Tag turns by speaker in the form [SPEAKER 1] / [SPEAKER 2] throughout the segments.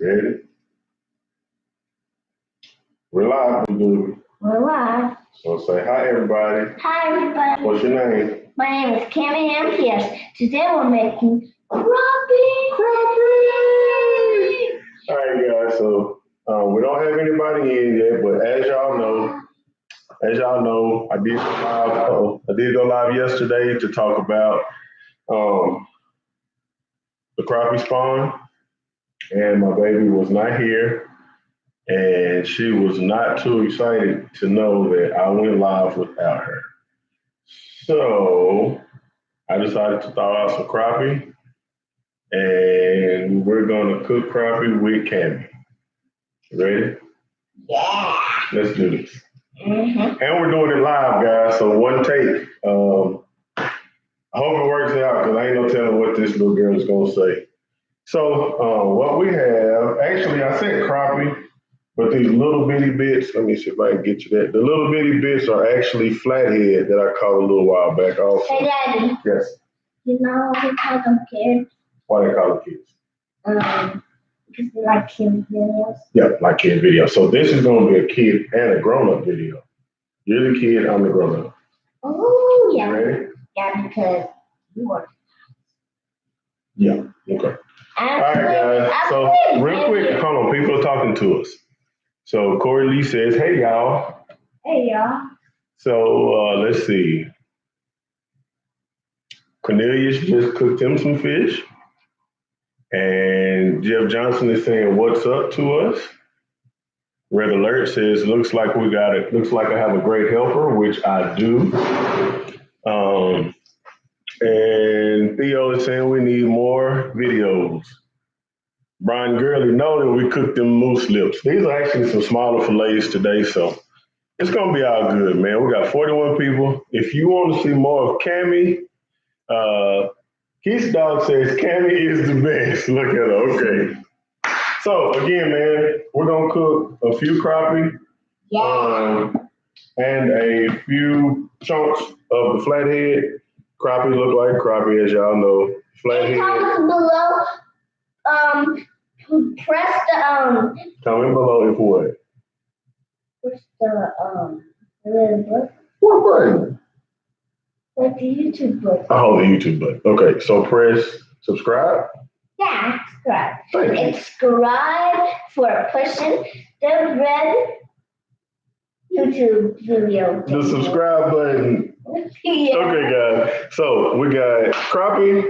[SPEAKER 1] Ready? We're live, dude.
[SPEAKER 2] We're live.
[SPEAKER 1] So say hi, everybody.
[SPEAKER 2] Hi, everybody.
[SPEAKER 1] What's your name?
[SPEAKER 2] My name is Cammy and Pierce. Today we're making Crappie.
[SPEAKER 1] All right, guys. So we don't have anybody in yet, but as y'all know, I did go live yesterday to talk about the crappie spawn, and my baby was not here. And she was not too excited to know that I went live without her. So I decided to thaw out some crappie, and we're gonna cook crappie with Cammy. Ready?
[SPEAKER 2] Yeah.
[SPEAKER 1] Let's do this.
[SPEAKER 2] Mm-hmm.
[SPEAKER 1] And we're doing it live, guys. So one take. I hope it works out because I ain't no telling what this little girl is gonna say. So what we have, actually, I said crappie. But these little bitty bits, let me see if I can get you that. The little bitty bits are actually flathead that I caught a little while back also.
[SPEAKER 2] Hey, Daddy.
[SPEAKER 1] Yes.
[SPEAKER 2] You know what we call them kids?
[SPEAKER 1] Why they call them kids?
[SPEAKER 2] Because they like kid videos.
[SPEAKER 1] Yeah, like kid video. So this is going to be a kid and a grown-up video. You're the kid, I'm the grown-up.
[SPEAKER 2] Oh, yeah.
[SPEAKER 1] You ready?
[SPEAKER 2] Yeah, because you work.
[SPEAKER 1] Yeah, okay. All right, guys. So real quick, hold on. People are talking to us. So Corey Lee says, hey, y'all.
[SPEAKER 2] Hey, y'all.
[SPEAKER 1] So let's see. Cornelius just cooked him some fish. And Jeff Johnson is saying, what's up to us? Red Alert says, looks like I have a great helper, which I do. And Theo is saying we need more videos. Brian Gurley know that we cooked them moose lips. These are actually some smaller fillets today, so it's gonna be all good, man. We got 41 people. If you want to see more of Cammy, Keith's dog says Cammy is the best. Look at her. Okay. So again, man, we're gonna cook a few crappie, and a few chunks of the flathead. Crappie look like crappie, as y'all know. Flathead.
[SPEAKER 2] Comment below. Press the
[SPEAKER 1] Comment below if what?
[SPEAKER 2] Press the little button.
[SPEAKER 1] What button?
[SPEAKER 2] Like the YouTube button.
[SPEAKER 1] Oh, the YouTube button. Okay, so press subscribe.
[SPEAKER 2] Yeah, subscribe.
[SPEAKER 1] Thank you.
[SPEAKER 2] And subscribe for pushing the red YouTube video.
[SPEAKER 1] The subscribe button.
[SPEAKER 2] Yeah.
[SPEAKER 1] Okay, guys. So we got crappie.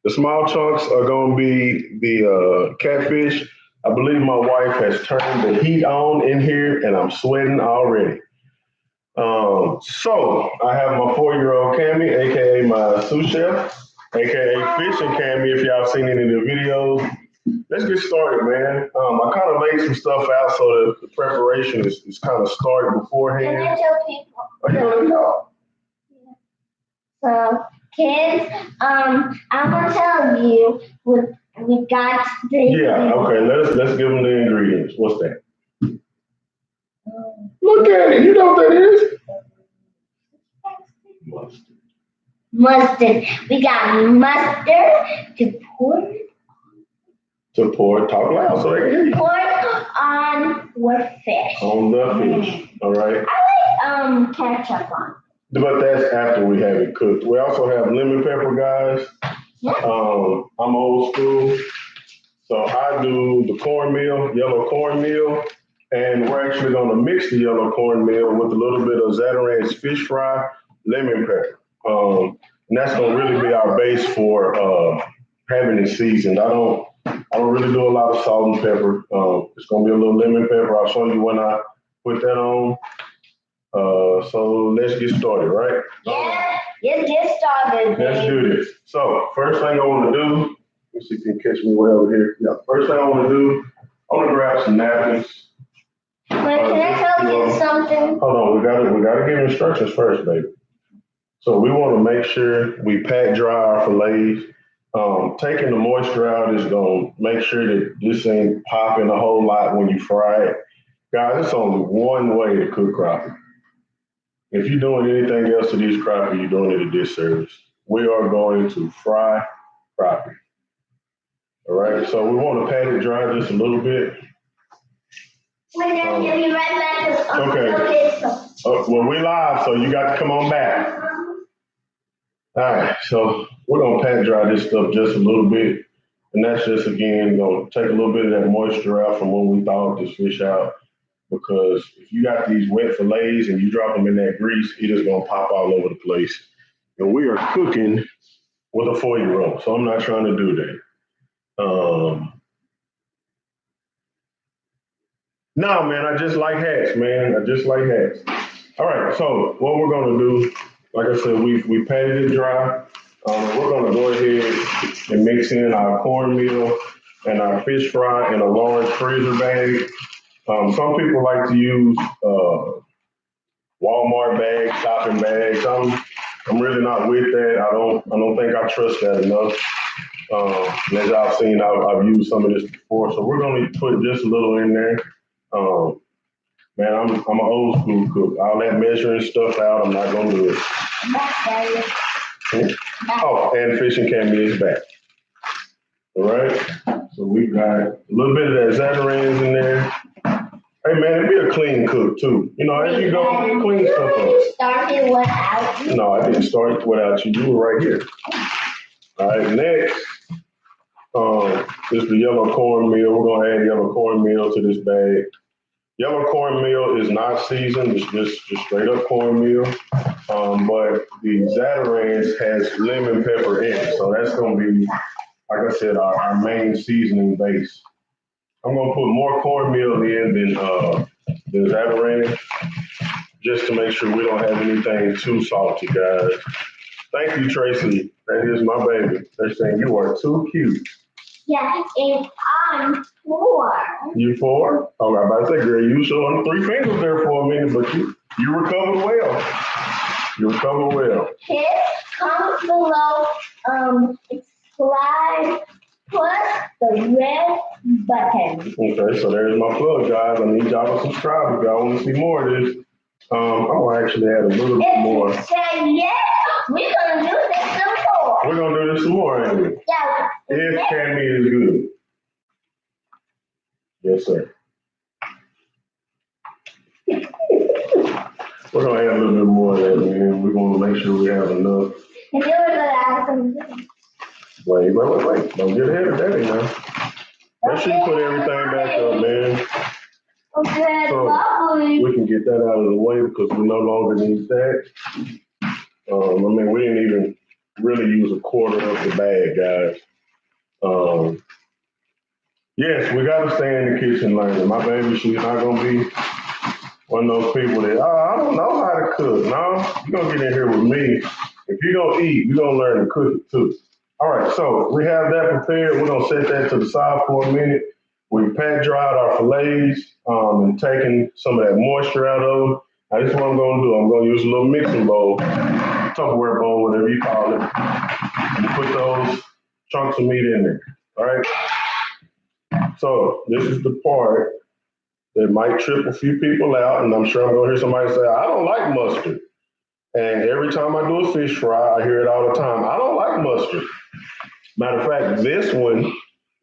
[SPEAKER 1] The small chunks are going to be the catfish. I believe my wife has turned the heat on in here, and I'm sweating already. So I have my 4-year-old Cammy, aka my sous chef, aka Fishing Cammy. If y'all seen any of the videos, let's get started, man. I kind of laid some stuff out so that the preparation is kind of started beforehand.
[SPEAKER 2] Can I tell people?
[SPEAKER 1] Okay, let me know.
[SPEAKER 2] So, kids, I'm gonna tell you what we got.
[SPEAKER 1] Yeah, okay. Let's give them the ingredients. What's that? Look at it. You know what that is?
[SPEAKER 2] Mustard. We got mustard to pour.
[SPEAKER 1] To pour. Talk loud so they can hear you.
[SPEAKER 2] Pour on our fish.
[SPEAKER 1] On the fish. All right.
[SPEAKER 2] I like ketchup on.
[SPEAKER 1] But that's after we have it cooked. We also have lemon pepper, guys.
[SPEAKER 2] Yeah.
[SPEAKER 1] I'm old school, so I do the cornmeal, yellow cornmeal, and we're actually going to mix the yellow cornmeal with a little bit of Zatarain's fish fry, lemon pepper. And that's going to really be our base for having it seasoned. I don't really do a lot of salt and pepper. It's going to be a little lemon pepper. I'll show you when I put that on. So let's get started, right?
[SPEAKER 2] Yeah, let's get started, baby.
[SPEAKER 1] Let's do this. So first thing I want to do, let's see if you can catch me way over here. Yeah, first thing I want to do, I want to grab some napkins.
[SPEAKER 2] Wait, can I tell you something?
[SPEAKER 1] Hold on, we gotta give instructions first, baby. So we want to make sure we pat dry our fillets. Taking the moisture out is gonna make sure that this ain't popping a whole lot when you fry it. Guys, it's only one way to cook crappie. If you're doing anything else to these crappie, you're doing it a disservice. We are going to fry crappie. All right, so we want to pat it dry just a little bit.
[SPEAKER 2] We're gonna be right back.
[SPEAKER 1] Okay. Well, we live, so you got to come on back. All right, so we're gonna pat dry this stuff just a little bit, and that's just again gonna take a little bit of that moisture out from when we thawed this fish out. Because if you got these wet fillets and you drop them in that grease, it is gonna pop all over the place. And we are cooking with a 4-year-old, so I'm not trying to do that. No, man, I just like hats, man. I just like hats. All right, so what we're gonna do, like I said, we patted it dry. We're gonna go ahead and mix in our cornmeal and our fish fry in a large freezer bag. Some people like to use Walmart bags, shopping bags. I'm really not with that. I don't think I trust that enough. And as y'all seen, I've used some of this before, so we're gonna put just a little in there. Man, I'm an old school cook. All that measuring stuff out, I'm not gonna do it. Oh, and fishing camera is back. All right. So we got a little bit of that Zatarans in there. Hey man, be a clean cook too. You know, as you go, clean stuff up.
[SPEAKER 2] Started without you.
[SPEAKER 1] No, I didn't start without you. You were right here. All right, next is the yellow cornmeal. We're gonna add yellow cornmeal to this bag. Yellow cornmeal is not seasoned, it's just straight up cornmeal. But the Zatarans has lemon pepper in it. So that's gonna be, like I said, our main seasoning base. I'm gonna put more cornmeal in than Zatarans, just to make sure we don't have anything too salty, guys. Thank you, Tracy. That is my baby. They're saying you are too cute.
[SPEAKER 2] Yeah, and I'm 4.
[SPEAKER 1] You 4? Oh, I'm about to say, girl, you showing 3 fingers there for a minute, but you recovered well. You recovered well.
[SPEAKER 2] Hit comment below, subscribe, plus the red button.
[SPEAKER 1] Okay, so there's my plug, guys. I need y'all to subscribe if y'all want to see more of this. I'm gonna actually add a little bit more.
[SPEAKER 2] Say yeah, we're gonna do this some more.
[SPEAKER 1] We're gonna do this some more, ain't we?
[SPEAKER 2] Yeah.
[SPEAKER 1] If Cammy is good. Yes, sir. We're gonna add a little bit more of that, man. We're gonna make sure we have enough.
[SPEAKER 2] And then we're gonna add some.
[SPEAKER 1] Wait. Don't get ahead of daddy now. Make sure you put everything back up, man.
[SPEAKER 2] Okay,
[SPEAKER 1] so we can get that out of the way because we no longer need that. I mean, we didn't even really use a quarter of the bag, guys. Yes, we got to stay in the kitchen learning. My baby, she's not going to be one of those people that, I don't know how to cook. No, you're going to get in here with me. If you're going to eat, you're going to learn to cook it too. All right, so we have that prepared. We're going to set that to the side for a minute. We pat dried our fillets and taking some of that moisture out of them. Now, this is what I'm going to do. I'm going to use a little mixing bowl, Tupperware bowl, whatever you call it, and put those chunks of meat in there. All right. So this is the part that might trip a few people out, and I'm sure I'm going to hear somebody say, I don't like mustard. And every time I do a fish fry, I hear it all the time. I don't like mustard. Matter of fact, this one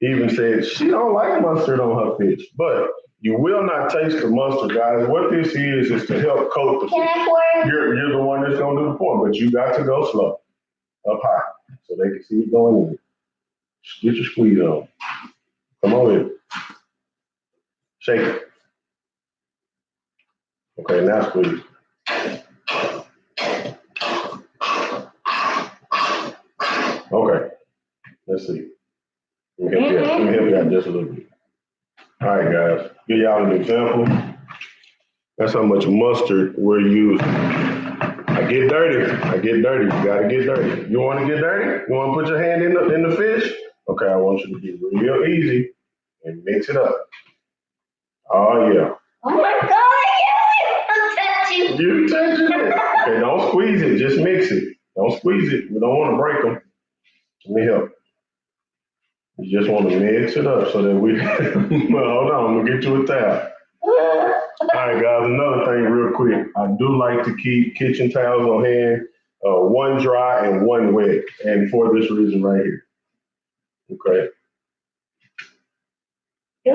[SPEAKER 1] even said she don't like mustard on her fish, but you will not taste the mustard, guys. What this is to help coat the fish. You're the one that's going to do the pouring, but you got to go slow, up high, so they can see it going in. Get your squeeze on. Come on in. Shake it. Okay, now squeeze. Okay, let's see. Let me help you out just a little bit. All right, guys, give y'all an example. That's how much mustard we're using. I get dirty. You gotta get dirty. You wanna get dirty? You wanna put your hand in the fish? Okay, I want you to be real easy and mix it up. Oh yeah.
[SPEAKER 2] Oh my God, I'm touching.
[SPEAKER 1] You touching it. Okay, don't squeeze it, just mix it. Don't squeeze it. We don't wanna break them. Let me help. You just want to mix it up so that we, well, hold on, I'm gonna get you a towel. All right, guys, another thing real quick. I do like to keep kitchen towels on hand, one dry and one wet, and for this reason right here. Okay.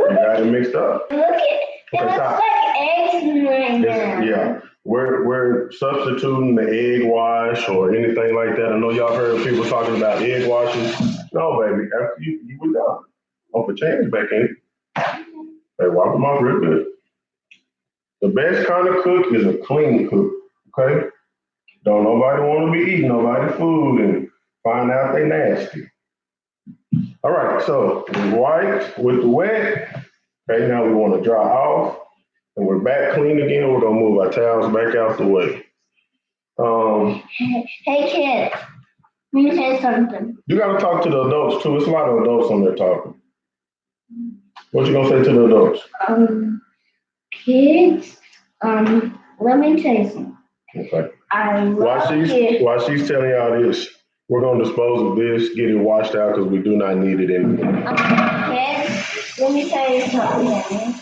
[SPEAKER 1] You got it mixed up.
[SPEAKER 2] Look at it.
[SPEAKER 1] Okay,
[SPEAKER 2] Looks
[SPEAKER 1] stop.
[SPEAKER 2] like eggs right now.
[SPEAKER 1] Yeah, we're substituting the egg wash or anything like that. I know y'all heard people talking about egg washes. No, baby, after you were done, don't put your hands back in it. Hey, wipe them off real good. The best kind of cook is a clean cook. Okay, don't nobody want to be eating nobody's food and find out they nasty. All right, so we wiped with the wet. Okay, now we want to dry off. And we're back clean again. We're gonna move our towels back out the way.
[SPEAKER 2] Hey kids, let me say something.
[SPEAKER 1] You gotta talk to the adults too. It's a lot of adults on there talking. What you gonna say to the adults?
[SPEAKER 2] Kids, let me tell you something.
[SPEAKER 1] Okay.
[SPEAKER 2] I love kids.
[SPEAKER 1] While she's telling y'all this, we're gonna dispose of this, get it washed out because we do not need it anymore.
[SPEAKER 2] Kids, let me tell you something.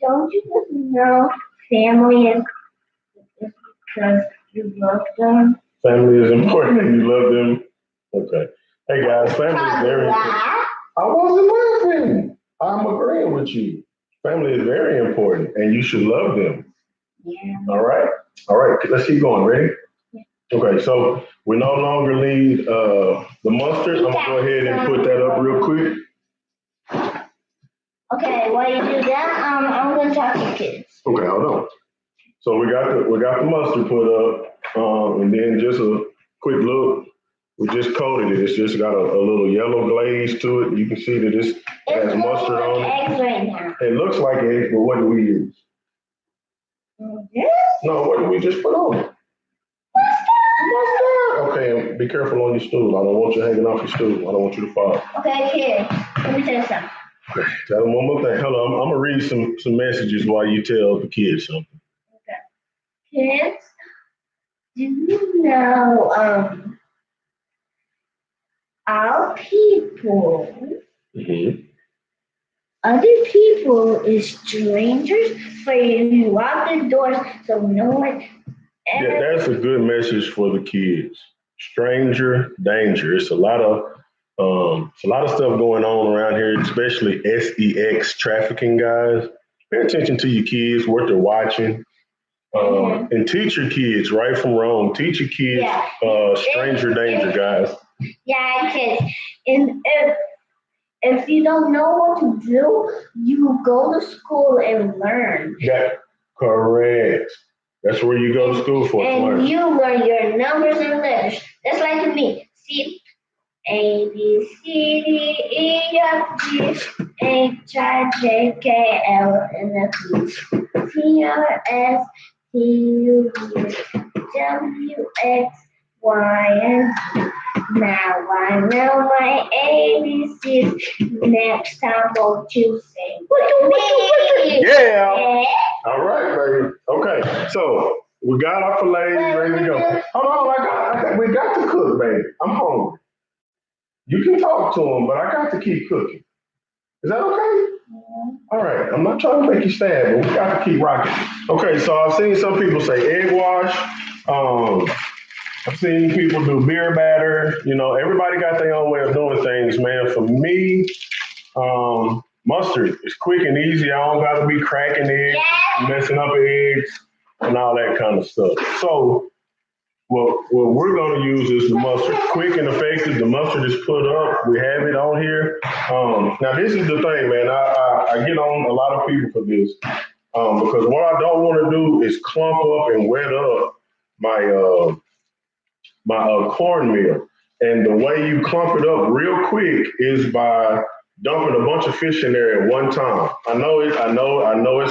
[SPEAKER 2] Don't you just know family is because you love them?
[SPEAKER 1] Family is important and you love them. Okay. Hey guys, family is very important. I wasn't laughing. I'm agreeing with you. Family is very important and you should love them.
[SPEAKER 2] Yeah.
[SPEAKER 1] All right. All right. Let's keep going. Ready?
[SPEAKER 2] Yeah.
[SPEAKER 1] Okay. So we no longer need the mustard. I'm gonna go ahead and put that up real quick.
[SPEAKER 2] Okay. While you do that, I'm gonna talk to kids.
[SPEAKER 1] Okay. Hold on. So we got the mustard put up, and then just a quick look. We just coated it. It's just got a little yellow glaze to it. You can see that it has mustard on it.
[SPEAKER 2] Eggs right now.
[SPEAKER 1] It looks like eggs, but what do we use?
[SPEAKER 2] Yes.
[SPEAKER 1] No, what did we just put on it? Mustard. Okay, be careful on your stool. I don't want you hanging off your stool. I don't want you to fall.
[SPEAKER 2] Okay, kids. Let me tell you something.
[SPEAKER 1] Tell them one more thing. Hold on. I'm gonna read some messages while you tell the kids something.
[SPEAKER 2] Okay. Kids, do you know our people, other people is strangers, but you lock the doors so no one
[SPEAKER 1] Yeah, that's a good message for the kids. Stranger danger. It's a lot of stuff going on around here, especially sex trafficking guys. Pay attention to your kids, what they're watching. And teach your kids right from wrong. Teach your kids stranger danger, guys.
[SPEAKER 2] Yeah, kids. And if you don't know what to do, you go to school and learn.
[SPEAKER 1] Yeah, correct. That's where you go to school for.
[SPEAKER 2] And you learn your numbers and letters. That's like me. See, A, B, C, D, E, F, G, H, I, J, K, L, M, N, P, Q, R, S, T, U, V, W, X, Y, and Z. Now I know my ABCs. Next time, won't you say me?
[SPEAKER 1] Yeah. All right, baby. Okay, so we got our fillets ready to go. Hold on, we got to cook, baby. I'm hungry. You can talk to them, but I got to keep cooking. Is that okay? All right. I'm not trying to make you sad, but we got to keep rocking. Okay, so I've seen some people say egg wash. I've seen people do beer batter. You know, everybody got their own way of doing things, man. For me, mustard is quick and easy. I don't got to be cracking eggs, messing up eggs, and all that kind of stuff. So, what we're going to use is the mustard. Quick and effective. The mustard is put up. We have it on here. Now, this is the thing, man. I get on a lot of people for this because what I don't want to do is clump up and wet up my cornmeal. And the way you clump it up real quick is by dumping a bunch of fish in there at one time. I know it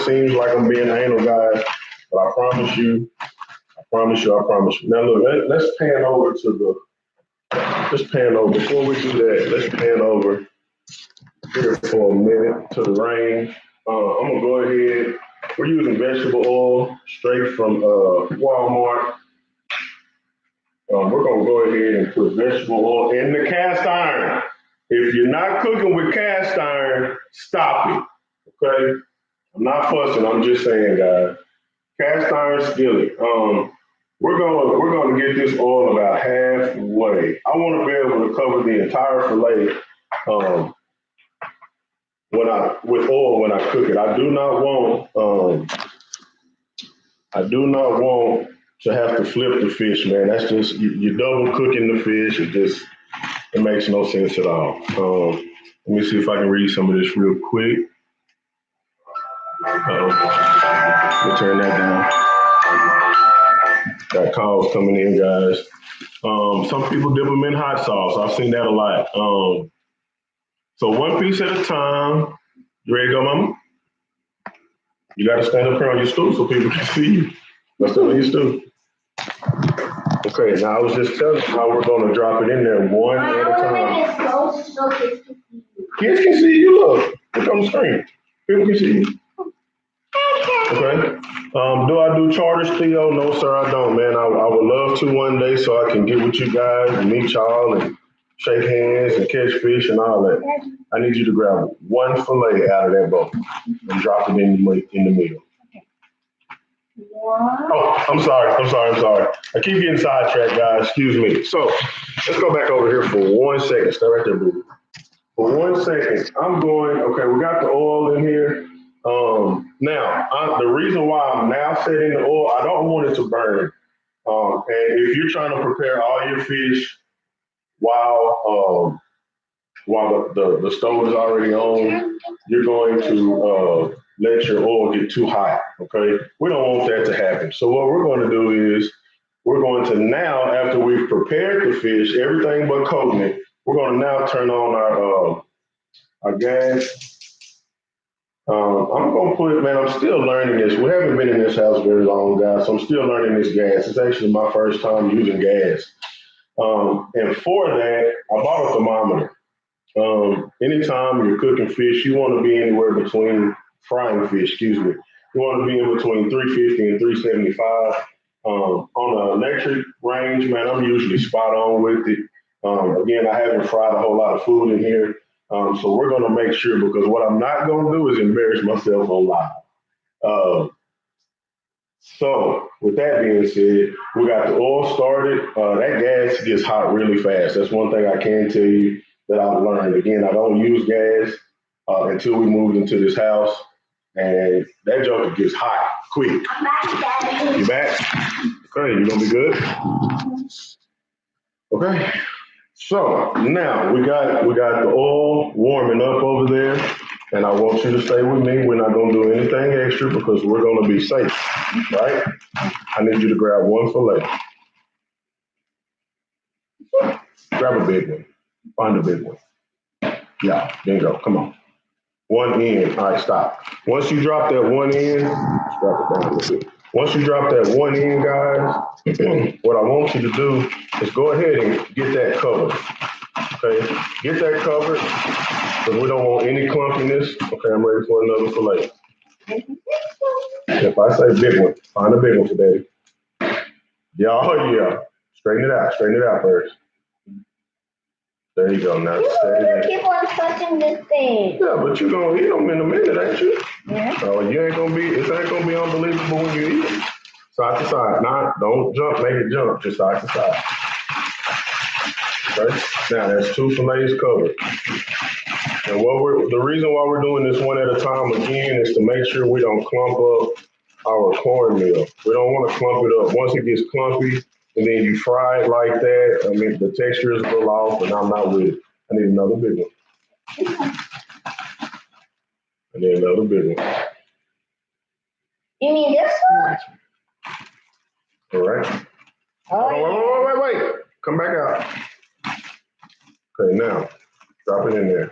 [SPEAKER 1] seems like I'm being anal, guys, but I promise you. Now look, let's pan over before we do that, let's pan over here for a minute to the range. I'm gonna go ahead. We're using vegetable oil straight from Walmart. We're gonna go ahead and put vegetable oil in the cast iron. If you're not cooking with cast iron, stop it. Okay? I'm not fussing, I'm just saying, guys. Cast iron skillet. We're gonna get this oil about halfway. I want to be able to cover the entire fillet With oil when I cook it. I do not want to have to flip the fish, man. That's just you double cooking the fish. It makes no sense at all. Let me see if I can read some of this real quick. We'll turn that down. Got calls coming in, guys. Some people dip them in hot sauce. I've seen that a lot. So one piece at a time. You ready to go, mama? You got to stand up here on your stool so people can see you. Let's stand on your stool. Okay, now I was just telling you how we're going to drop it in there one at a time. I want to make it so kids can see you. Kids can see you. Look on the screen. People can see you. Okay. Do I do charters, Theo? No, sir, I don't, man. I would love to one day so I can get with you guys and meet y'all and shake hands and catch fish and all that. I need you to grab one fillet out of that boat and drop it in the middle. Oh, I'm sorry. I keep getting sidetracked, guys. Excuse me. So let's go back over here for 1 second. Stay right there, boo. For 1 second, okay, we got the oil in here. Now, the reason why I'm now setting the oil, I don't want it to burn. And if you're trying to prepare all your fish while the stove is already on, you're going to let your oil get too hot, okay? We don't want that to happen. So what we're going to do is we're going to now, after we've prepared the fish, everything but coating it, we're going to now turn on our gas. I'm going to I'm still learning this. We haven't been in this house very long, guys, so I'm still learning this gas. It's actually my first time using gas. And for that, I bought a thermometer. Anytime you're cooking fish, you want to be anywhere between frying fish, excuse me. You want to be in between 350 and 375. On the electric range, man, I'm usually spot on with it. Again, I haven't fried a whole lot of food in here. So we're going to make sure, because what I'm not going to do is embarrass myself on live. So with that being said, we got the oil started. That gas gets hot really fast. That's one thing I can tell you that I've learned. Again, I don't use gas until we moved into this house, and that joker gets hot quick. I'm back, Daddy. You back? Okay, you gonna be good? Okay. So now we got the oil warming up over there, and I want you to stay with me. We're not gonna do anything extra because we're gonna be safe, right? I need you to grab one fillet. Grab a big one. Find a big one. Yeah, bingo. Come on. One end. All right, stop. Once you drop that one end, let's drop it down a little bit. Once you drop that one end, guys, what I want you to do is go ahead and get that covered. Okay, get that covered because we don't want any clumpiness. Okay, I'm ready for another fillet. If I say big one, find a big one for Daddy. Yeah, oh yeah. Straighten it out first. There you go. Now
[SPEAKER 2] you keep on touching this thing.
[SPEAKER 1] Yeah, but you're gonna eat them in a minute, ain't you?
[SPEAKER 2] Yeah.
[SPEAKER 1] So it ain't gonna be unbelievable when you eat it. Side to side. Don't jump, make it jump, just side to side. Okay. Now that's 2 fillets covered. And the reason why we're doing this one at a time again is to make sure we don't clump up our cornmeal. We don't want to clump it up. Once it gets clumpy and then you fry it like that, I mean, the texture is a little off, and I'm not with it. I need another big one. I need another big one.
[SPEAKER 2] You mean this one?
[SPEAKER 1] All right. Oh, wait. Come back out. Okay, now, drop it in there.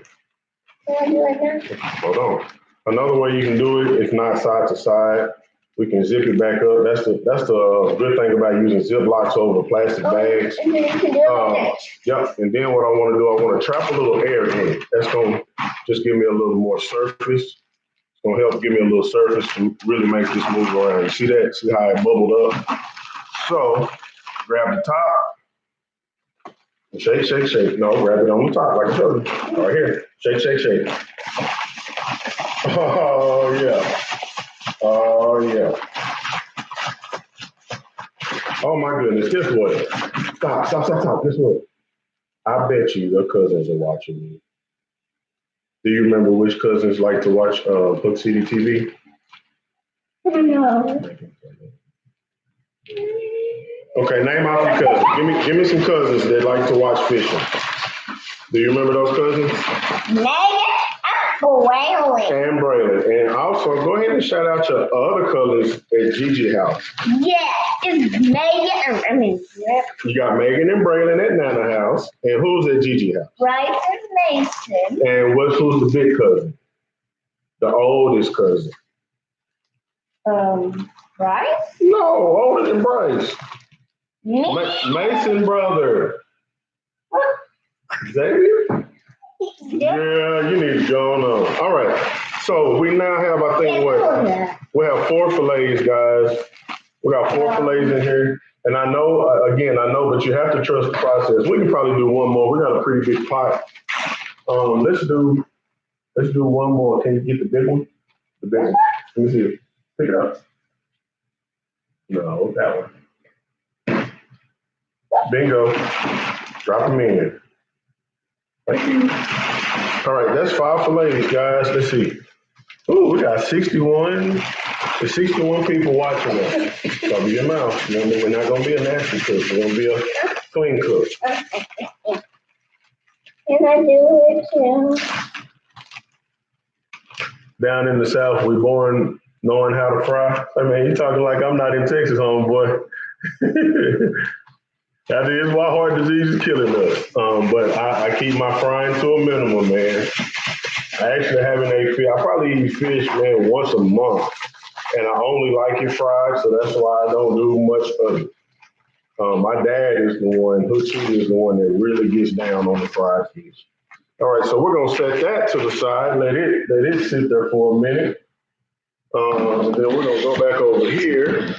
[SPEAKER 2] Can I do it like that?
[SPEAKER 1] Hold on. Another way you can do it, if not side to side, we can zip it back up. That's the good thing about using Ziplocs over plastic bags.
[SPEAKER 2] And then you can do it like that.
[SPEAKER 1] Yep. And then what I want to do, I want to trap a little air in it. That's going to just give me a little more surface. It's going to help give me a little surface to really make this move around. You see that? See how it bubbled up? So grab the top. And shake. No, grab it on the top like I showed you. Right here. Shake. Oh, yeah. Oh, my goodness. Guess what? Stop. Guess what? I bet you your cousins are watching me. Do you remember which cousins like to watch Hook City TV?
[SPEAKER 2] No.
[SPEAKER 1] Okay, name off your cousins. Give me some cousins that like to watch fishing. Do you remember those cousins?
[SPEAKER 2] Megan and Braylon.
[SPEAKER 1] And Braylon. And also, go ahead and shout out your other cousins at Gigi house.
[SPEAKER 2] Yeah, it's Megan.
[SPEAKER 1] You got Megan and Braylon at Nana house. And who's at Gigi house?
[SPEAKER 2] Bryce and Mason.
[SPEAKER 1] And who's the big cousin? The oldest cousin.
[SPEAKER 2] Bryce?
[SPEAKER 1] No, older than Bryce.
[SPEAKER 2] Me?
[SPEAKER 1] Mason brother. Xavier? Yeah, you need to go on. All right. So we now have, I think, we have 4 fillets, guys. We got 4 fillets in here. And I know, but you have to trust the process. We can probably do one more. We got a pretty big pot. Let's do one more. Can you get the big one? The big one. Let me see it. Pick it up. No, that one. Bingo. Drop them in. Thank you. All right, that's 5 fillets, guys. Let's see. Ooh, we got 61. There's 61 people watching us. Cover your mouth. Remember, we're not going to be a nasty cook. We're going to be a clean cook.
[SPEAKER 2] Can I do it too?
[SPEAKER 1] Down in the South, we're born knowing how to fry. I mean, you're talking like I'm not in Texas, homeboy. That is why heart disease is killing us. But I keep my frying to a minimum, man. I actually haven't ate fish. I probably eat fish, man, once a month. And I only like it fried, so that's why I don't do much of it. My dad is the one, Hook City is the one that really gets down on the fried fish. All right, so we're gonna set that to the side, let it sit there for a minute. And then we're gonna go back over here.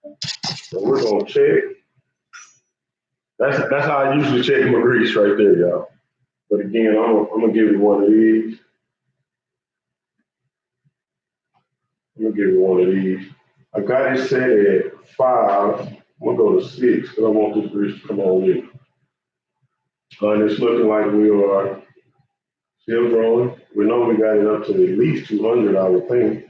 [SPEAKER 1] And we're gonna check. That's how I usually check my grease right there, y'all. But again, I'm gonna give you one of these. I got it set at 5. I'm gonna go to 6 because I want this grease to come on in. And it's looking like we are still growing. We know we got it up to at least 200, I would think.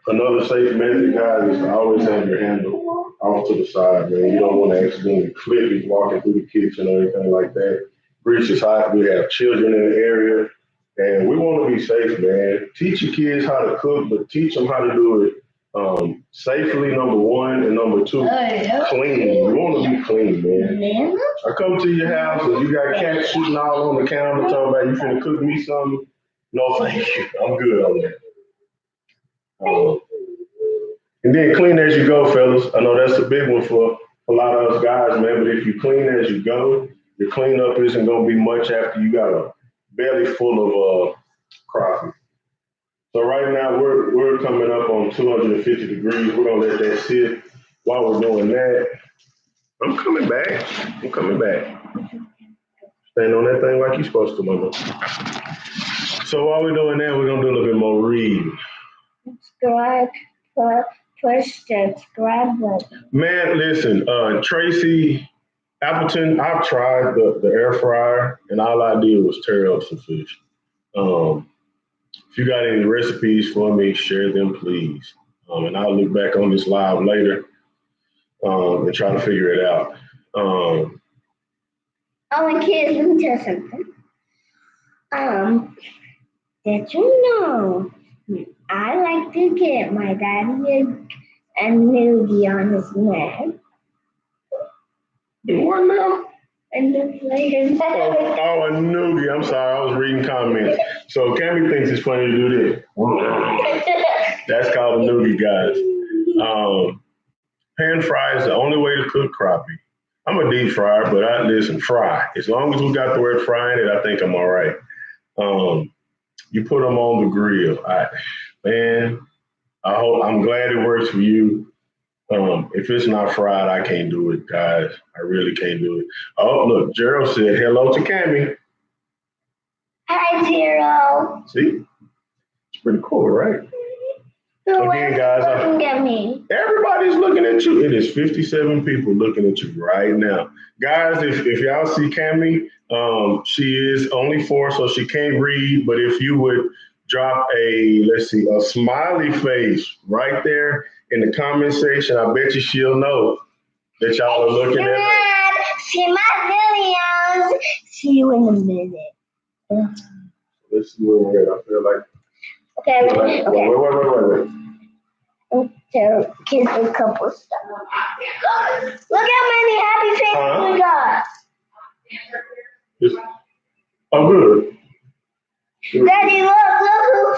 [SPEAKER 1] Another safe method, guys, is to always have your handle off to the side, man. You don't want to accidentally clip it walking through the kitchen or anything like that. Grease is hot. We have children in the area, and we want to be safe, man. Teach your kids how to cook, but teach them how to do it safely, number 1, and number 2, clean. We want to be clean, man. I come to your house and you got cats shooting all on the counter talking about you finna cook me something. No, thank you. I'm good on that. And then clean as you go, fellas. I know that's a big one for a lot of us guys, man. But if you clean as you go, your cleanup isn't gonna be much after you got a belly full of crappie. So right now we're coming up on 250 degrees. We're gonna let that sit. While we're doing that, I'm coming back. Stand on that thing like you're supposed to, mother. So while we're doing that, we're gonna do a little bit more reading.
[SPEAKER 2] Push the subscribe button.
[SPEAKER 1] Man, listen, Tracy Appleton, I've tried the air fryer, and all I did was tear up some fish. If you got any recipes for me, share them, please. And I'll look back on this live later and try to figure it out.
[SPEAKER 2] And kids, let me tell you something. Did you know I like to get my daddy a noogie on his neck?
[SPEAKER 1] What now?
[SPEAKER 2] And the flavor.
[SPEAKER 1] Oh, a noogie. I'm sorry, I was reading comments. So Cammie thinks it's funny to do this. That's called a noogie, guys. Pan fry is the only way to cook crappie. I'm a deep fryer, but fry. As long as we got the word frying it, I think I'm all right. You put them on the grill. I'm glad it works for you. If it's not fried, I can't do it, guys. I really can't do it. Oh, look, Gerald said hello to Cammie.
[SPEAKER 2] Hi, Gerald.
[SPEAKER 1] See? It's pretty cool, right? Again, guys,
[SPEAKER 2] looking at me.
[SPEAKER 1] Everybody's looking at you. It is 57 people looking at you right now. Guys, if y'all see Cammy, she is only 4, so she can't read. But if you would drop a smiley face right there in the comment section, I bet you she'll know that y'all are looking at her.
[SPEAKER 2] See my videos. See you in a minute.
[SPEAKER 1] Let's see where we're at. I feel like.
[SPEAKER 2] Okay.
[SPEAKER 1] Wait.
[SPEAKER 2] So, kids a couple stuff. Look how many happy faces we got.
[SPEAKER 1] Oh, good.
[SPEAKER 2] Daddy, look.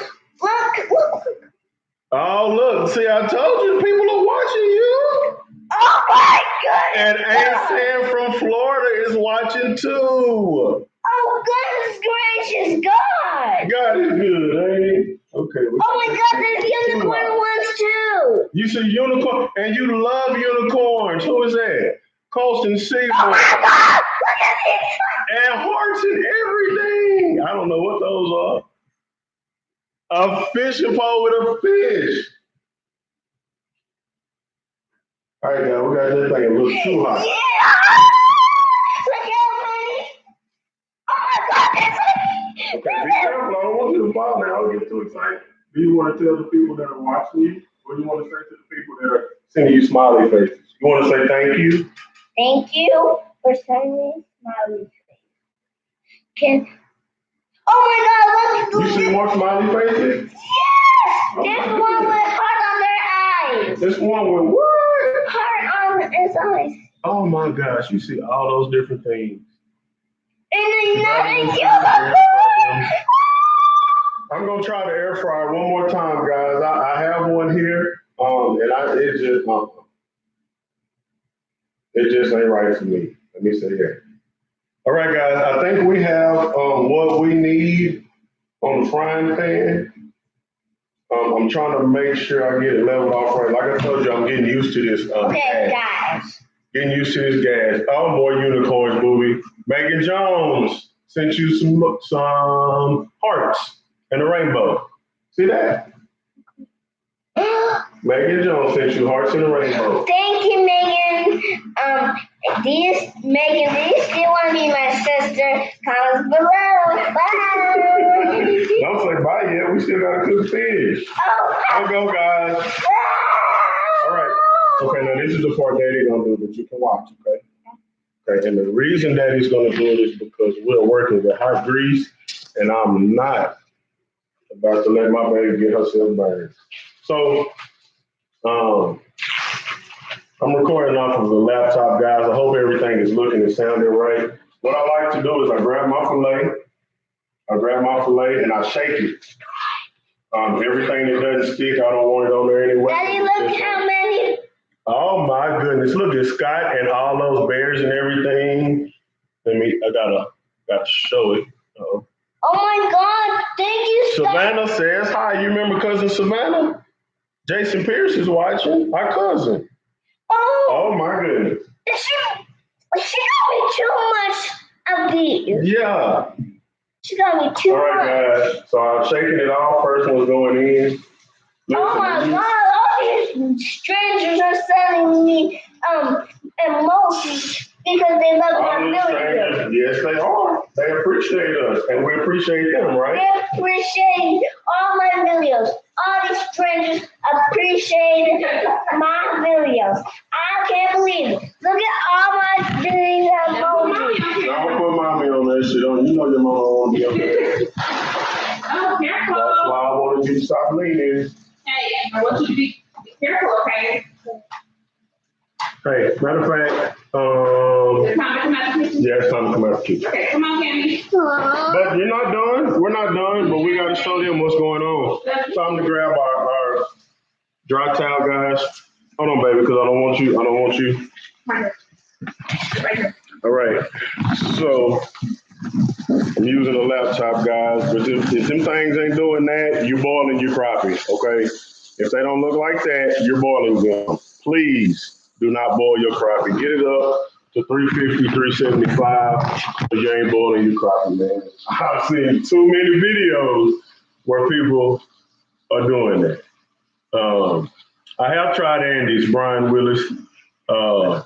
[SPEAKER 1] Oh, look. See, I told you people are watching you.
[SPEAKER 2] Oh my goodness.
[SPEAKER 1] And Aunt Sam from Florida is watching too.
[SPEAKER 2] Oh, goodness gracious, God.
[SPEAKER 1] God is good, ain't he? Okay.
[SPEAKER 2] Oh my God, there's unicorn ones too.
[SPEAKER 1] You see unicorn, and you love unicorns. Who is that? Colston Seymour.
[SPEAKER 2] Oh my God, look at this.
[SPEAKER 1] And hearts and everything. I don't know what those are. A fishing pole with a fish. All right, guys, we got this thing a little too hot.
[SPEAKER 2] Yeah. Look how many. Oh my God, that's like.
[SPEAKER 1] Okay, be careful. I don't want you to fall now. I'll get too excited. Do you want to tell the people that are watching you, or do you want to say to the people that are sending you smiley faces? You want to say thank you?
[SPEAKER 2] Thank you for sending me smiley face. Oh my God, look.
[SPEAKER 1] You see more smiley faces?
[SPEAKER 2] Yes! There's one with heart on their eyes.
[SPEAKER 1] This one with what?
[SPEAKER 2] Heart on his eyes.
[SPEAKER 1] Oh my gosh, you see all those different things.
[SPEAKER 2] And another unicorn.
[SPEAKER 1] I'm gonna try the air fryer one more time, guys. I have one here, it just ain't right for me. Let me say that. All right, guys. I think we have what we need on the frying pan. I'm trying to make sure I get it leveled off right. Like I told you, I'm getting used to this.
[SPEAKER 2] Okay,
[SPEAKER 1] gas.
[SPEAKER 2] guys.
[SPEAKER 1] Getting used to this gas. Oh, more unicorns, booby. Megan Jones sent you some hearts and a rainbow. See that? Megan Jones sent you hearts and a rainbow.
[SPEAKER 2] Thank you, Megan. These still want to be my sister. Comments below. Bye.
[SPEAKER 1] Don't say bye yet. We still got to cook fish. I'll go, guys. All right. Okay, now this is the part Daddy's going to do, but you can watch, okay? Okay, and the reason Daddy's going to do it is because we're working with hot grease, and I'm not about to let my baby get herself burned. So, I'm recording off of the laptop, guys. I hope everything is looking and sounding right. What I like to do is I grab my filet and I shake it. Everything that doesn't stick, I don't want it on there anyway.
[SPEAKER 2] Daddy, look how many.
[SPEAKER 1] Oh my goodness! Look at Scott and all those bears and everything. I gotta show it. Uh-oh.
[SPEAKER 2] Oh my God! Thank you, Scott.
[SPEAKER 1] Savannah says hi. You remember cousin Savannah? Jason Pierce is watching. Our cousin. Oh my goodness.
[SPEAKER 2] She got me too much of these.
[SPEAKER 1] Yeah.
[SPEAKER 2] She got me too much.
[SPEAKER 1] All right, guys. So I'm shaking it off. First one's going in. Listen,
[SPEAKER 2] oh my God! All these strangers are sending me emojis because they love my videos.
[SPEAKER 1] Yes, they are. They appreciate us, and we appreciate them, right?
[SPEAKER 2] They appreciate all my videos. All these strangers appreciate my videos. I can't believe it. Look at all my video emojis.
[SPEAKER 1] Don't put mommy on that shit. You know your mama won't be on there.
[SPEAKER 3] Oh, careful.
[SPEAKER 1] That's why I wanted you to stop leaning.
[SPEAKER 3] Hey, I want you to be careful, okay?
[SPEAKER 1] Hey, matter of fact,
[SPEAKER 3] It's time to come out the kitchen.
[SPEAKER 1] yeah, it's time to come out the kitchen.
[SPEAKER 3] Okay, come on, Cammy.
[SPEAKER 1] But you're not done. We're not done, but we got to show them what's going on. Time to grab our dry towel, guys. Hold on, baby, because I don't want you.
[SPEAKER 3] Right here.
[SPEAKER 1] All right. So I'm using a laptop, guys, but if them things ain't doing that, you're boiling your crappie, okay? If they don't look like that, you're boiling them. Please do not boil your crappie. Get it up to 350, 375, but you ain't boiling your crappie, man. I've seen too many videos where people are doing that. I have tried Andy's, Brian Willis, and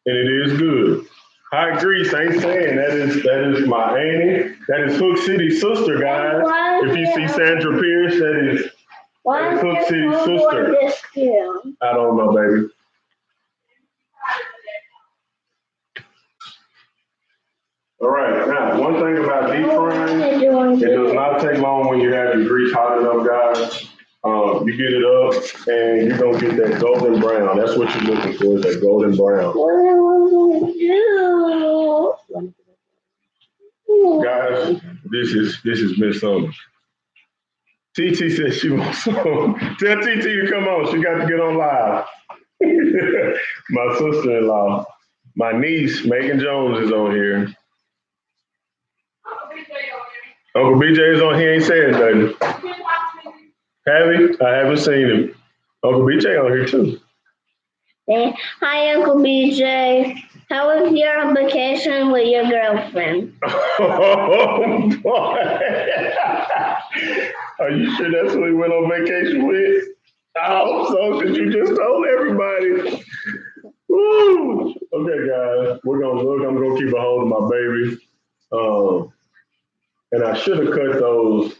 [SPEAKER 1] it is good. Hot grease, I ain't saying that is my auntie. That is Hook City's sister, guys. If you see Sandra Pierce, that is Hook City's sister. I don't know, baby. All right, now one thing about deep frying, it does not take long when you have your grease hot enough, guys. You get it up and you're gonna get that golden brown. That's what you're looking for, is that golden brown.
[SPEAKER 2] What am I gonna do?
[SPEAKER 1] Guys, this is Miss Summer. TT says she wants some. Tell TT to come on. She got to get on live. My sister-in-law, my niece, Megan Jones, is on here. Uncle BJ is on here. He ain't saying nothing. Have he? I haven't seen him. Uncle BJ on here too.
[SPEAKER 2] Hey, hi, Uncle BJ. How was your vacation with your girlfriend?
[SPEAKER 1] Oh boy! Are you sure that's who we went on vacation with? I hope so, because you just told everybody. Woo! Okay, guys, we're gonna look. I'm gonna keep a hold of my baby. And I should have cut those.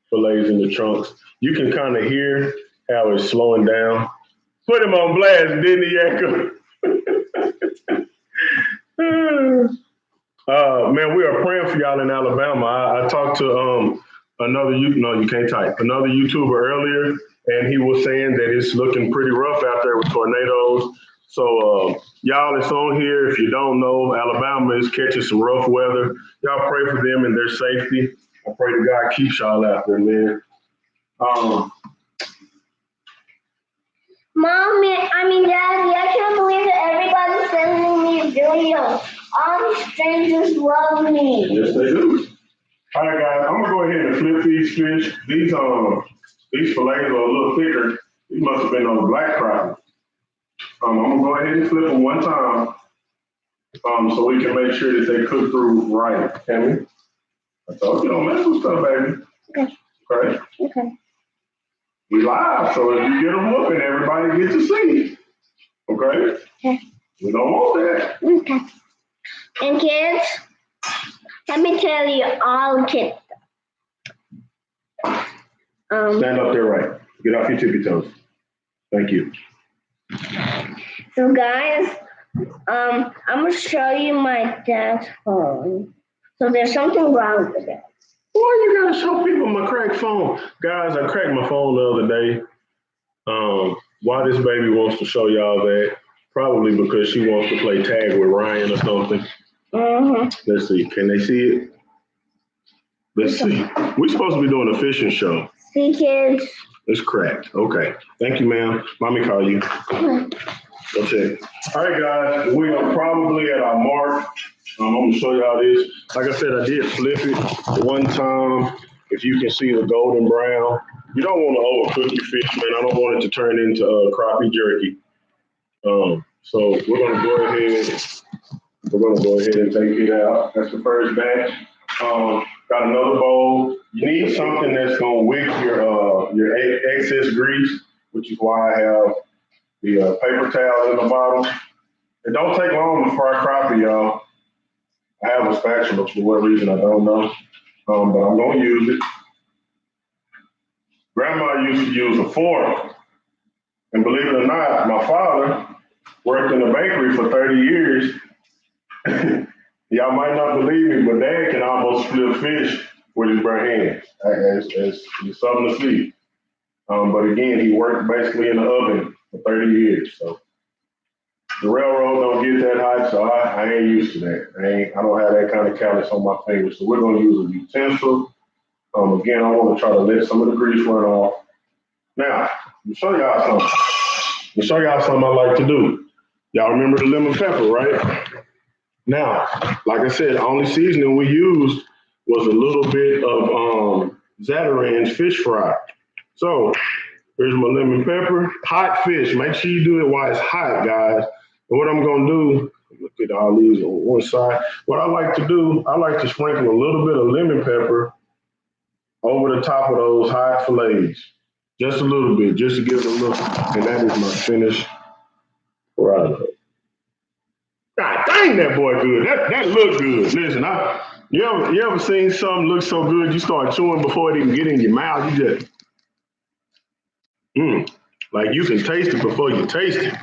[SPEAKER 1] Fillets in the trunks. You can kind of hear how it's slowing down. Put him on blast, didn't he, Echo? Man, we are praying for y'all in Alabama. I talked to another YouTuber earlier, and he was saying that it's looking pretty rough out there with tornadoes. So y'all that's on here, if you don't know, Alabama is catching some rough weather. Y'all pray for them and their safety. I pray to God keeps y'all out there, man.
[SPEAKER 2] Mommy, Daddy, I can't believe that everybody's sending me videos. All these strangers love me.
[SPEAKER 1] Yes, they do. All right, guys, I'm gonna go ahead and flip these fish. These fillets are a little thicker. These must have been on the black crappie. I'm gonna go ahead and flip them one time, so we can make sure that they cook through right. Can we? I told you don't mess with stuff, baby.
[SPEAKER 2] Okay.
[SPEAKER 1] Okay.
[SPEAKER 2] Okay.
[SPEAKER 1] We live, so if you get them whooping, everybody gets to see. Okay?
[SPEAKER 2] Okay.
[SPEAKER 1] We don't want that.
[SPEAKER 2] Okay. And kids, let me tell you all kids.
[SPEAKER 1] Stand up there right. Get off your tippy toes. Thank you.
[SPEAKER 2] So guys, I'm gonna show you my dad's phone. So there's something wrong with it.
[SPEAKER 1] Why you gotta show people my cracked phone? Guys, I cracked my phone the other day. Why this baby wants to show y'all that? Probably because she wants to play tag with Ryan or something.
[SPEAKER 2] Mm-hmm.
[SPEAKER 1] Let's see. Can they see it? Let's see. We're supposed to be doing a fishing show.
[SPEAKER 2] See, kids.
[SPEAKER 1] It's cracked. Okay. Thank you, ma'am. Mommy call you. Go check. All right, guys. We are probably at our mark. I'm going to show y'all this. Like I said, I did flip it one time. If you can see the golden brown. You don't want to overcook your fish, man. I don't want it to turn into crappie jerky. So we're going to go ahead. We're going to go ahead and take it out. That's the first batch. Got another bowl. You need something that's going to wick your excess grease, which is why I have the paper towels in the bottom. It don't take long to fry crappie, y'all. I have a spatula for what reason, I don't know. But I'm going to use it. Grandma used to use a fork. And believe it or not, my father worked in a bakery for 30 years. Y'all might not believe me, but Dad can almost flip fish with his bare hands. It's something to see. But again, he worked basically in the oven for 30 years. So the railroad don't get that hot, so I ain't used to that. I don't have that kind of callus on my fingers. So we're gonna use a utensil. Again, I want to try to let some of the grease run off. Now, let me show y'all something I like to do. Y'all remember the lemon pepper, right? Now, like I said, the only seasoning we used was a little bit of Zatarain's fish fry. So here's my lemon pepper, hot fish. Make sure you do it while it's hot, guys. And what I'm gonna do, look at all these on one side. What I like to do, I like to sprinkle a little bit of lemon pepper over the top of those hot fillets, Just a little bit, just to give it a look. And that is my finished product. God dang, that boy good. That look good. Listen, you ever seen something look so good you start chewing before it even get in your mouth? You just like you can taste it before you taste it.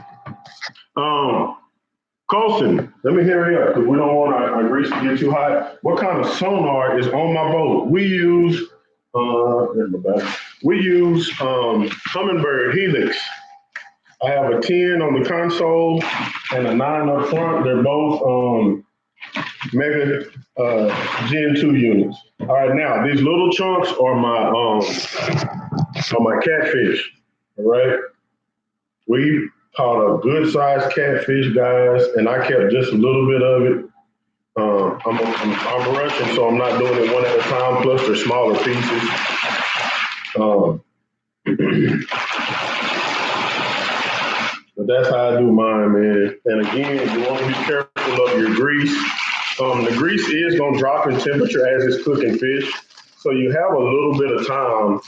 [SPEAKER 1] Colson, let me hurry up because we don't want our grease to get too hot. What kind of sonar is on my boat? We use Humminbird Helix. I have a 10 on the console and a 9 up front. They're both Mega Gen 2 units. All right, now these little chunks are my catfish. All right, we caught a good sized catfish, guys, and I kept just a little bit of it. I'm rushing, so I'm not doing it one at a time. Plus, they're smaller pieces. But that's how I do mine, man. And again, you want to be careful of your grease. The grease is going to drop in temperature as it's cooking fish. So you have a little bit of time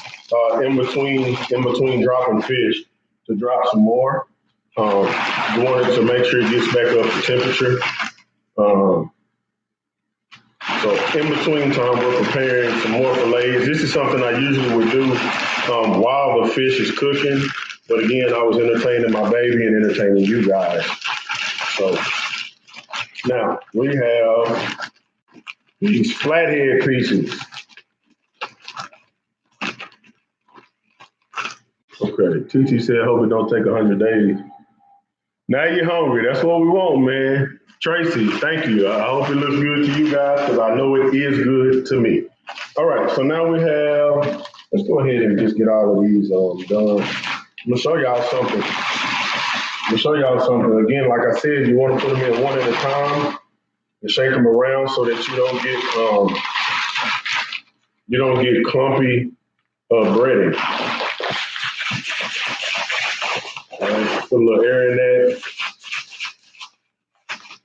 [SPEAKER 1] in between dropping fish to drop some more. You want it to make sure it gets back up to temperature. So in between time, we're preparing some more fillets. This is something I usually would do while the fish is cooking. But again, I was entertaining my baby and entertaining you guys. So now we have these flathead pieces. Okay, TT said, hope it don't take 100 days. Now you're hungry. That's what we want, man. Tracy, thank you. I hope it looks good to you guys because I know it is good to me. All right, so now we have, let's go ahead and just get all of these done. I'm gonna show y'all something. Again, like I said, you want to put them in one at a time and shake them around so that you don't get clumpy breading. All right, put a little air in that.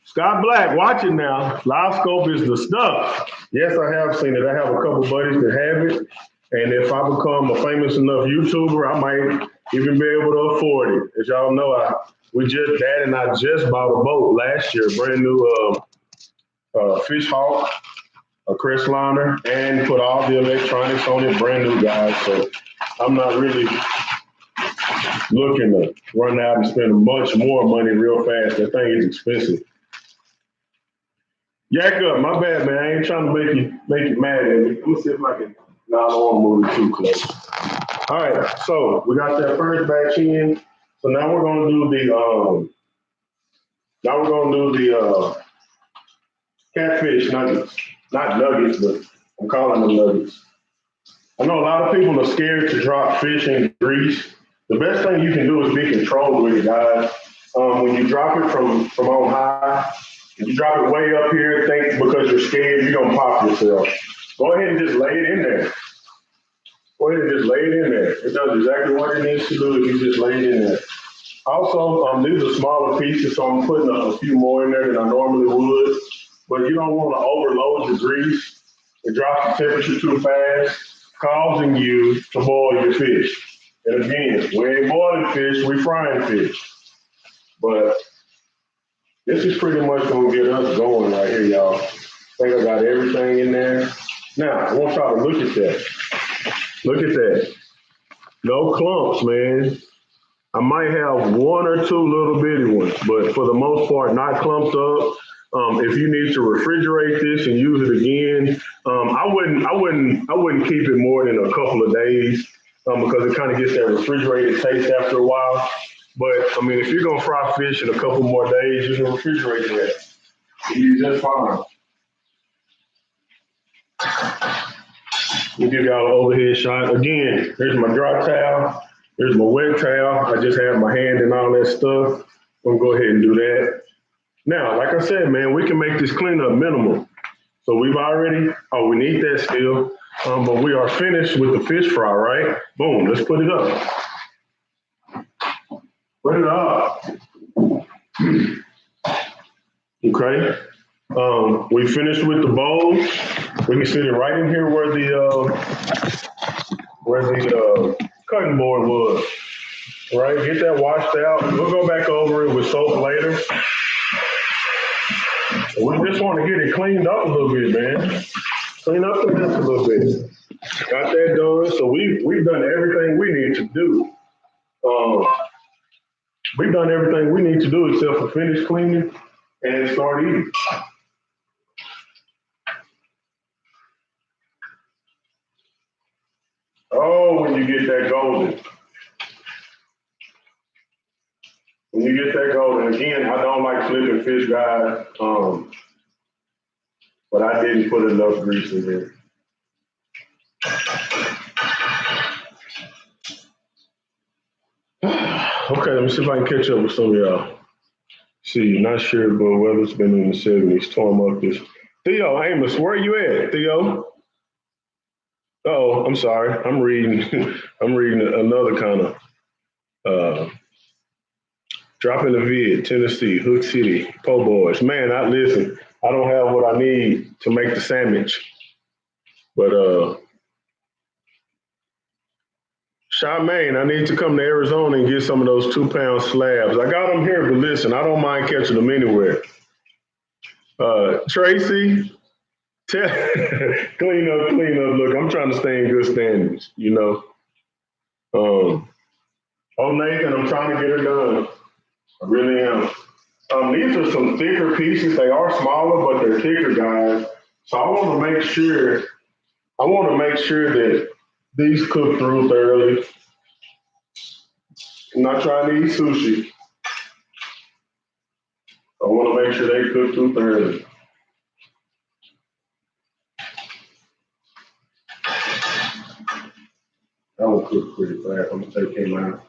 [SPEAKER 1] Scott Black, watch it now. Live scope is the stuff. Yes, I have seen it. I have a couple buddies that have it. And if I become a famous enough YouTuber, I might even be able to afford it. As y'all know, Dad and I just bought a boat last year, brand new Fish Hawk, a Crestliner, and put all the electronics on it, brand new, guys. So I'm not really looking to run out and spend much more money real fast. That thing is expensive. Yak up, my bad, man. I ain't trying to make you mad at me. Let me see if I can. No, I don't want to move it too close. All right, so we got that first batch in. So now we're gonna do the catfish nuggets. Not nuggets, but I'm calling them nuggets. I know a lot of people are scared to drop fish in grease. The best thing you can do is be controlled with it, guys. When you drop it from on high, if you drop it way up here, think because you're scared, you're gonna pop yourself. Go ahead and just lay it in there. Go ahead and just lay it in there. It does exactly what it needs to do if you just lay it in there. Also, these are smaller pieces, so I'm putting a few more in there than I normally would. But you don't want to overload the grease. It drops the temperature too fast, causing you to boil your fish. And again, we ain't boiling fish, we frying fish. But this is pretty much gonna get us going right here, y'all. I think I got everything in there. Now, I want y'all to look at that. Look at that. No clumps, man. I might have one or two little bitty ones, but for the most part, not clumped up. If you need to refrigerate this and use it again, I wouldn't keep it more than a couple of days because it kind of gets that refrigerated taste after a while. But I mean, if you're gonna fry fish in a couple more days, you can refrigerate that. You're just fine. We'll give y'all an overhead shot. Again, here's my dry towel. Here's my wet towel. I just have my hand in all that stuff. I'm gonna go ahead and do that. Now, like I said, man, we can make this cleanup minimal. So we need that still. But we are finished with the fish fry, right? Boom, let's put it up. Put it up. Okay. We finished with the bowl. We can sit it right in here where the cutting board was. Right, get that washed out. We'll go back over it with soap later. We just want to get it cleaned up a little bit, man. Clean up the mess a little bit. Got that done. So we've done everything we need to do. We've done everything we need to do except for finish cleaning and start eating. Oh, when you get that golden. When you get that golden, again, I don't like flipping fish, guys, but I didn't put enough grease in here. Okay, let me see if I can catch up with some of y'all. See, not sure, but weather's been in the 70s. Torn up this. Theo, Amos, where you at, Theo? Oh, I'm sorry. I'm reading. I'm reading another kind of. Dropping the vid, Tennessee, Hook City, Po' Boys. Man, listen. I don't have what I need to make the sandwich, but Charmaine, I need to come to Arizona and get some of those 2-pound slabs. I got them here, but listen, I don't mind catching them anywhere. Tracy, clean up. Look, I'm trying to stay in good standings, you know. Oh, Nathan, I'm trying to get her done. I really am. These are some thicker pieces. They are smaller, but they're thicker, guys. So I want to make sure that these cook through thoroughly. I'm not trying to eat sushi. I want to make sure they cook through thoroughly. That will cook pretty fast. I'm gonna take him out.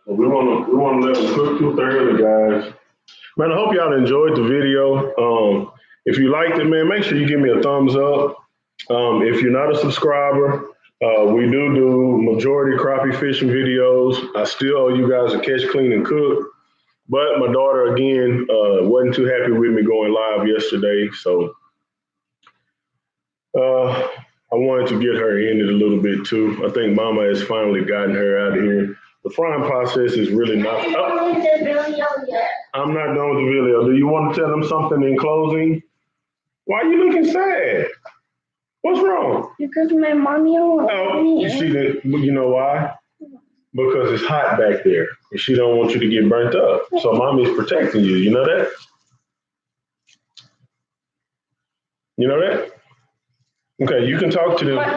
[SPEAKER 1] But we want to let them cook through thoroughly, guys. Man, I hope y'all enjoyed the video. If you liked it, man, make sure you give me a thumbs up. If you're not a subscriber, we do majority crappie fishing videos. I still owe you guys a catch, clean, and cook. But my daughter, again, wasn't too happy with me going live yesterday. So I wanted to get her in it a little bit, too. I think Mama has finally gotten her out of here. The frying process is really not. I'm not done with the video. Do you want to tell them something in closing? Why are you looking sad? What's wrong?
[SPEAKER 2] Because my mommy won't let me
[SPEAKER 1] you see that? You know why? Because it's hot back there, and she don't want you to get burnt up. So mommy's protecting you. You know that? You know that? Okay, you can talk to them.
[SPEAKER 2] My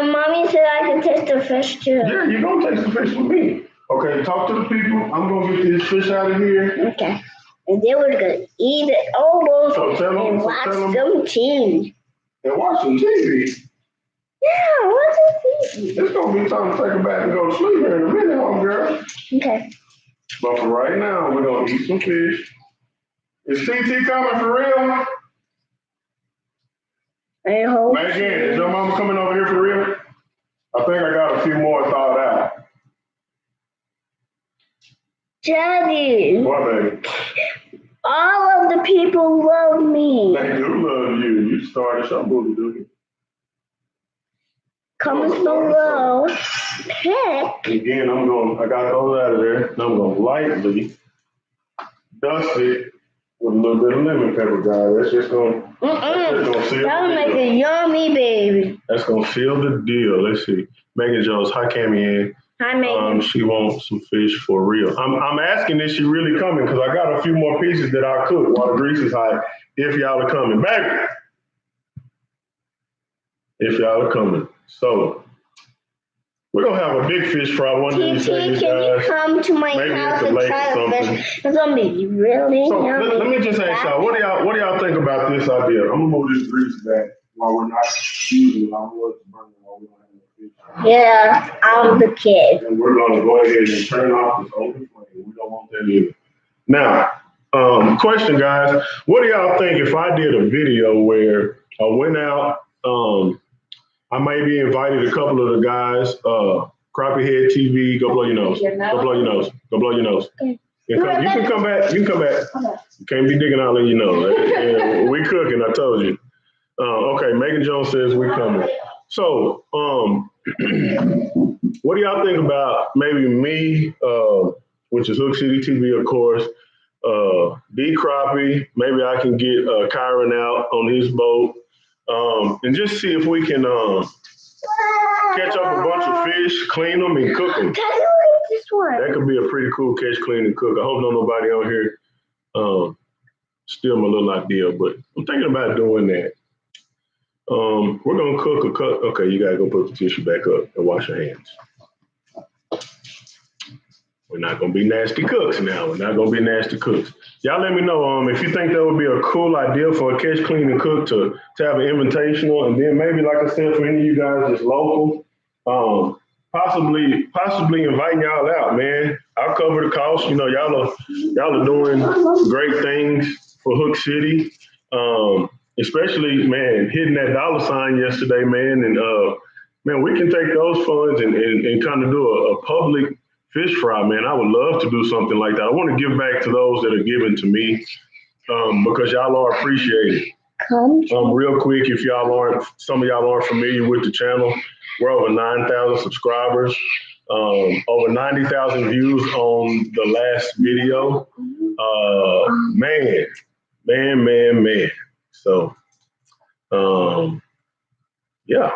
[SPEAKER 2] mommy said I can taste the fish too.
[SPEAKER 1] Yeah, you're gonna taste the fish with me. Okay, talk to the people. I'm gonna get this fish out of here.
[SPEAKER 2] Okay. And then we're gonna eat it almost and watch some TV.
[SPEAKER 1] And watch some TV?
[SPEAKER 2] Yeah, watch some TV.
[SPEAKER 1] It's gonna be time to take a bath and go to sleep here in a minute, homegirl.
[SPEAKER 2] Okay.
[SPEAKER 1] But for right now, we're gonna eat some fish. Is TT coming for real?
[SPEAKER 2] I hope.
[SPEAKER 1] Megan, is your mama coming over here for real? I think I got a few more thought out.
[SPEAKER 2] Daddy.
[SPEAKER 1] What, baby?
[SPEAKER 2] All of the people love me.
[SPEAKER 1] They do love you. You started some booty, do you?
[SPEAKER 2] Comment below. Pick.
[SPEAKER 1] Again, I got those out of there, and I'm gonna lightly dust it with a little bit of lemon pepper, guys. That's just gonna seal
[SPEAKER 2] That'll make it yummy, baby.
[SPEAKER 1] That's gonna seal the deal. Let's see. Megan Jones, hi Cammy in.
[SPEAKER 2] Hi, Megan.
[SPEAKER 1] She wants some fish for real. I'm asking, is she really coming? Because I got a few more pieces that I'll cook while the grease is hot. If y'all are coming, baby. If y'all are coming. So we're gonna have a big fish fry one of these days,
[SPEAKER 2] can you
[SPEAKER 1] guys.
[SPEAKER 2] come to my house and try the fish? It's gonna be really yummy.
[SPEAKER 1] Let me just ask y'all, what do y'all think about this idea? I'm gonna move this grease back while we're not using it. I'm going to burn it while we don't have no fish.
[SPEAKER 2] Yeah, I'm the kid.
[SPEAKER 1] And we're gonna go ahead and turn off this open flame. We don't want that either. Now, question, guys. What do y'all think if I did a video where I went out, I maybe invited a couple of the guys, Crappie Head TV, go blow your nose. Go blow your nose. Go blow your nose.
[SPEAKER 2] Okay.
[SPEAKER 1] You can come back. You can come back.
[SPEAKER 2] Okay.
[SPEAKER 1] You can't be digging out in your nose. Yeah, we cooking, I told you. Okay, Megan Jones says we coming. So, what do y'all think about maybe me, which is Hook City TV, of course, D Crappie, maybe I can get Kyron out on his boat, and just see if we can catch up a bunch of fish, clean them, and cook them. That could be a pretty cool catch, clean, and cook. I hope no nobody on here steal my little idea, but I'm thinking about doing that. We're gonna cook a cut. Okay, you gotta go put the tissue back up and wash your hands. We're not gonna be nasty cooks now. We're not gonna be nasty cooks. Y'all let me know if you think that would be a cool idea for a catch, clean, and cook to have an invitational, and then maybe, like I said, for any of you guys that's local, possibly inviting y'all out, man. I'll cover the cost. You know, y'all are doing great things for Hook City. Especially, man, hitting that dollar sign yesterday, man, and man, we can take those funds and kind of do a public fish fry, man. I would love to do something like that. I want to give back to those that are given to me because y'all are appreciated. Real quick, if some of y'all aren't familiar with the channel, we're over 9,000 subscribers, over 90,000 views on the last video. Man. So, yeah.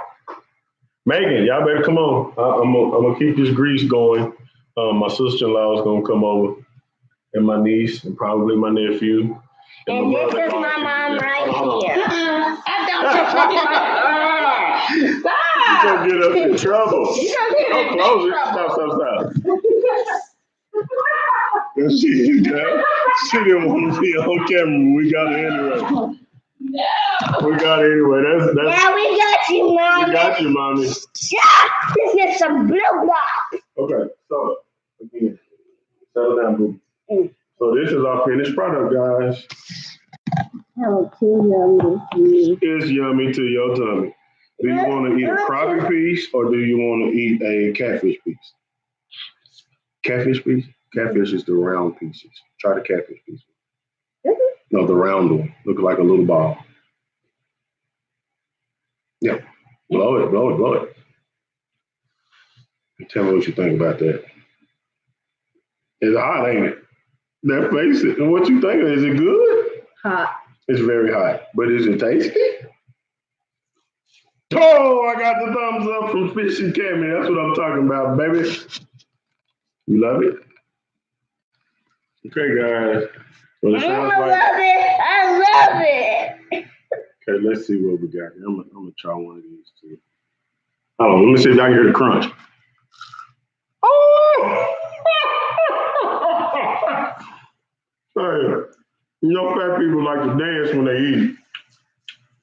[SPEAKER 1] Megan, y'all better come on. I'm gonna keep this grease going. My sister-in-law is gonna come over, and my niece, and probably my nephew.
[SPEAKER 2] And this is my mom right here.
[SPEAKER 1] You're gonna get us in trouble. Don't close it. Stop. She didn't want to be on camera. We got it anyway. We got it anyway. That's
[SPEAKER 2] yeah, we got you, mommy.
[SPEAKER 1] We got you, mommy.
[SPEAKER 2] Yeah, this is some blue block.
[SPEAKER 1] Okay, so again, settle down, boo. So this is our finished product, guys.
[SPEAKER 2] Oh, too yummy to me.
[SPEAKER 1] It's yummy to your tummy. Do you want to eat a crappie piece or do you want to eat a catfish piece? Catfish piece? Catfish is the round pieces. Try the catfish piece. No, the round one. Look like a little ball. Yeah. Blow it. Tell me what you think about that. It's hot, ain't it? That face it. And what you think? Is it good?
[SPEAKER 2] Hot.
[SPEAKER 1] It's very hot. But is it tasty? Oh, I got the thumbs up from Fish and Cammy. That's what I'm talking about, baby. You love it? Okay, guys. Well, it sounds like...
[SPEAKER 2] I love it.
[SPEAKER 1] Okay, let's see what we got here. I'm gonna try one of these too. Hold on, let me see if I can hear the crunch. Oh! Hey, you know fat people like to dance when they eat.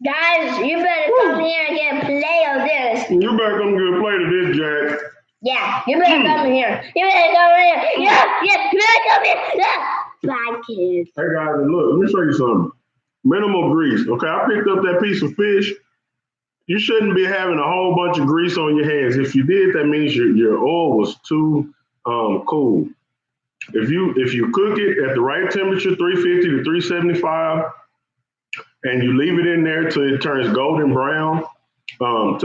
[SPEAKER 2] Guys, you better come here and get a plate of this.
[SPEAKER 1] You better come get a plate of this, Jack.
[SPEAKER 2] Yeah, you better come here. You better come here. Yeah, you better come here. Yeah. Bye, kids.
[SPEAKER 1] Hey guys, look, let me show you something. Minimal grease. Okay, I picked up that piece of fish. You shouldn't be having a whole bunch of grease on your hands. If you did, that means your oil was too cool. If you cook it at the right temperature, 350 to 375, and you leave it in there till it turns golden brown, and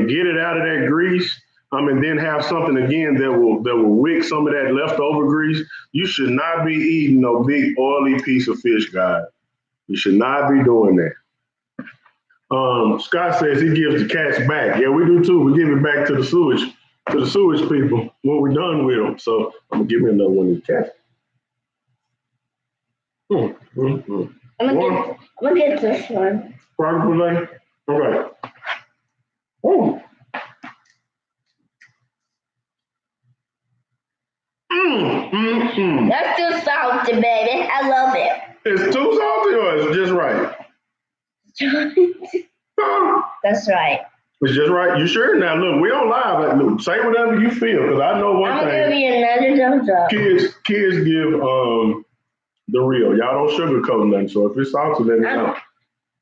[SPEAKER 1] get it out of that grease, and then have something again that will wick some of that leftover grease. You should not be eating no big oily piece of fish, guys. You should not be doing that. Scott says he gives the cats back. Yeah, we do too. We give it back to the sewage people when we're done with them. So I'm gonna give me another one of these cats.
[SPEAKER 2] I'm gonna get this one.
[SPEAKER 1] Probably. Okay. Oh.
[SPEAKER 2] That's too salty, baby. I love it.
[SPEAKER 1] It's too salty or it's just right?
[SPEAKER 2] That's right.
[SPEAKER 1] It's just right. You sure? Now look, we on live. Look, say whatever you feel, because I know one
[SPEAKER 2] I'm
[SPEAKER 1] thing.
[SPEAKER 2] gonna give you another thumbs up.
[SPEAKER 1] Kids give the real. Y'all don't sugarcoat nothing. So if it's salty, then it's not.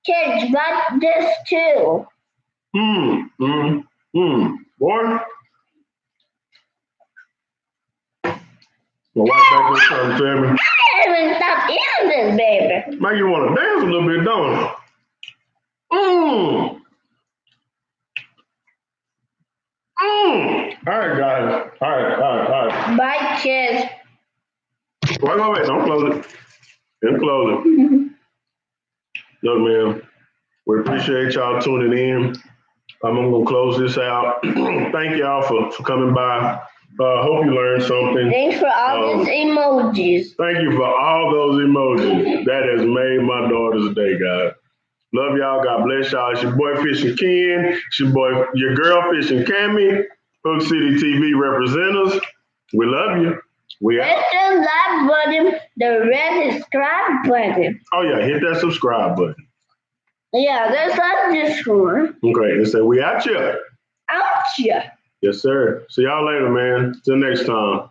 [SPEAKER 2] Kids got this too.
[SPEAKER 1] Boy. My wife back there trying to tell me.
[SPEAKER 2] I can't even stop eating this, baby.
[SPEAKER 1] Make you want to dance a little bit, don't it? All right, guys. All right.
[SPEAKER 2] Bye, kids.
[SPEAKER 1] Wait. Don't close it. Don't close it. Look, man, we appreciate y'all tuning in. I'm going to close this out. Thank y'all for coming by. Hope you learned something.
[SPEAKER 2] Thanks for all these emojis.
[SPEAKER 1] Thank you for all those emojis. That has made my daughter's day, guys. Love y'all. God bless y'all. It's your boy Fishing Ken. It's your girl Fishing Cammy. Hook City TV representatives. We love you. We out.
[SPEAKER 2] Hit the like button, the red subscribe button.
[SPEAKER 1] Oh yeah, hit that subscribe button.
[SPEAKER 2] Yeah, that's not this one.
[SPEAKER 1] Okay, and say we out here.
[SPEAKER 2] Out here.
[SPEAKER 1] Yes, sir. See y'all later, man. Till next time.